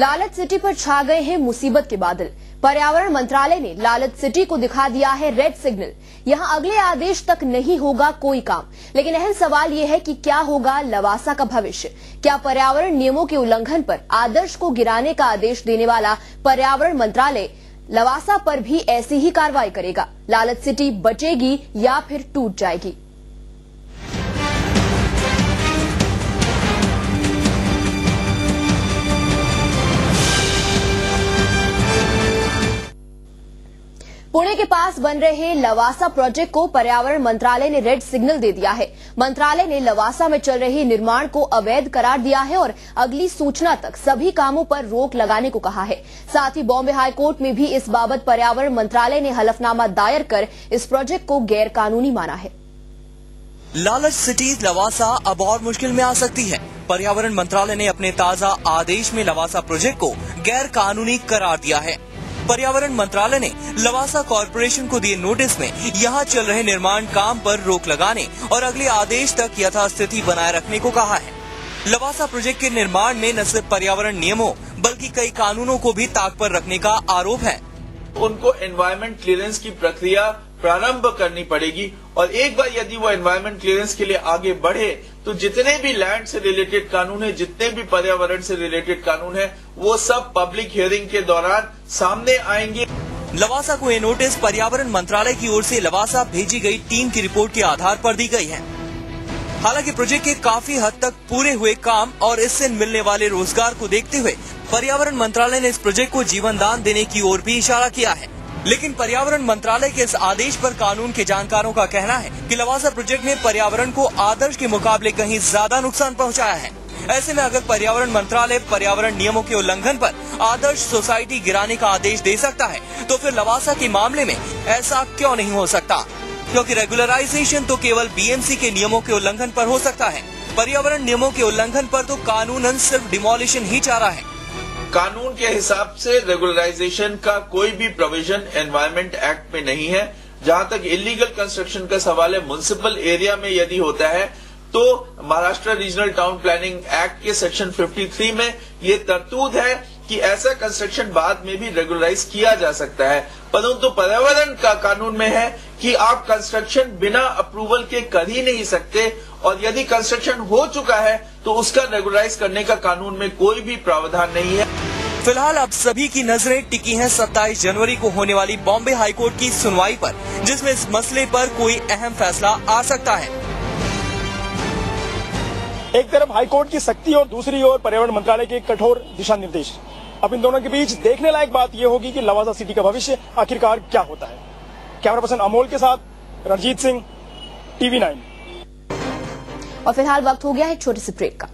लालच सिटी पर छा गए हैं मुसीबत के बादल। पर्यावरण मंत्रालय ने लालच सिटी को दिखा दिया है रेड सिग्नल। यहां अगले आदेश तक नहीं होगा कोई काम। लेकिन अहम सवाल ये है कि क्या होगा लवासा का भविष्य। क्या पर्यावरण नियमों के उल्लंघन पर आदर्श को गिराने का आदेश देने वाला पर्यावरण मंत्रालय लवासा पर भी ऐसी ही कार्रवाई करेगा? लालच सिटी बचेगी या फिर टूट जाएगी? पुणे के पास बन रहे लवासा प्रोजेक्ट को पर्यावरण मंत्रालय ने रेड सिग्नल दे दिया है। मंत्रालय ने लवासा में चल रहे निर्माण को अवैध करार दिया है और अगली सूचना तक सभी कामों पर रोक लगाने को कहा है। साथ ही बॉम्बे हाईकोर्ट में भी इस बाबत पर्यावरण मंत्रालय ने हलफनामा दायर कर इस प्रोजेक्ट को गैर कानूनी माना है। लालच सिटी लवासा अब और मुश्किल में आ सकती है। पर्यावरण मंत्रालय ने अपने ताजा आदेश में लवासा प्रोजेक्ट को गैर कानूनी करार दिया है। पर्यावरण मंत्रालय ने लवासा कॉरपोरेशन को दिए नोटिस में यहां चल रहे निर्माण काम पर रोक लगाने और अगले आदेश तक यथास्थिति बनाए रखने को कहा है। लवासा प्रोजेक्ट के निर्माण में न सिर्फ पर्यावरण नियमों बल्कि कई कानूनों को भी ताक पर रखने का आरोप है। उनको एनवायरमेंट क्लियरेंस की प्रक्रिया प्रारंभ करनी पड़ेगी और एक बार यदि वो एनवायरमेंट क्लियरेंस के लिए आगे बढ़े तो जितने भी लैंड से रिलेटेड कानून है, जितने भी पर्यावरण से रिलेटेड कानून है, वो सब पब्लिक हियरिंग के दौरान सामने आएंगे। लवासा को ये नोटिस पर्यावरण मंत्रालय की ओर से लवासा भेजी गई टीम की रिपोर्ट के आधार पर दी गई है। हालांकि प्रोजेक्ट के काफी हद तक पूरे हुए काम और इससे मिलने वाले रोजगार को देखते हुए पर्यावरण मंत्रालय ने इस प्रोजेक्ट को जीवन दान देने की ओर भी इशारा किया है। लेकिन पर्यावरण मंत्रालय के इस आदेश पर कानून के जानकारों का कहना है कि लवासा प्रोजेक्ट ने पर्यावरण को आदर्श के मुकाबले कहीं ज्यादा नुकसान पहुंचाया है। ऐसे में अगर पर्यावरण मंत्रालय पर्यावरण नियमों के उल्लंघन पर आदर्श सोसाइटी गिराने का आदेश दे सकता है तो फिर लवासा के मामले में ऐसा क्यों नहीं हो सकता? क्योंकि रेगुलराइजेशन तो केवल बीएमसी के नियमों के उल्लंघन पर हो सकता है। पर्यावरण नियमों के उल्लंघन पर तो कानूनन सिर्फ डिमोलिशन ही चाह रहा है। कानून के हिसाब से रेगुलराइजेशन का कोई भी प्रोविजन एनवायरमेंट एक्ट में नहीं है। जहां तक इलीगल कंस्ट्रक्शन का सवाल है, म्युनिसिपल एरिया में यदि होता है तो Maharashtra regional town planning act के सेक्शन 53 में ये तरतूद है कि ऐसा कंस्ट्रक्शन बाद में भी रेगुलराइज किया जा सकता है। परंतु पर्यावरण का कानून में है कि आप कंस्ट्रक्शन बिना अप्रूवल के कर ही नहीं सकते और यदि कंस्ट्रक्शन हो चुका है तो उसका रेगुलराइज करने का कानून में कोई भी प्रावधान नहीं है। फिलहाल अब सभी की नजरें टिकी हैं 27 जनवरी को होने वाली बॉम्बे हाईकोर्ट की सुनवाई पर, जिसमें इस मसले पर कोई अहम फैसला आ सकता है। एक तरफ हाईकोर्ट की सख्ती और दूसरी ओर पर्यावरण मंत्रालय के कठोर दिशा निर्देश। अब इन दोनों के बीच देखने लायक बात यह होगी कि लवासा सिटी का भविष्य आखिरकार क्या होता है। कैमरा पर्सन अमोल के साथ रणजीत सिंह, TV9। और फिलहाल वक्त हो गया है एक छोटे से ब्रेक का।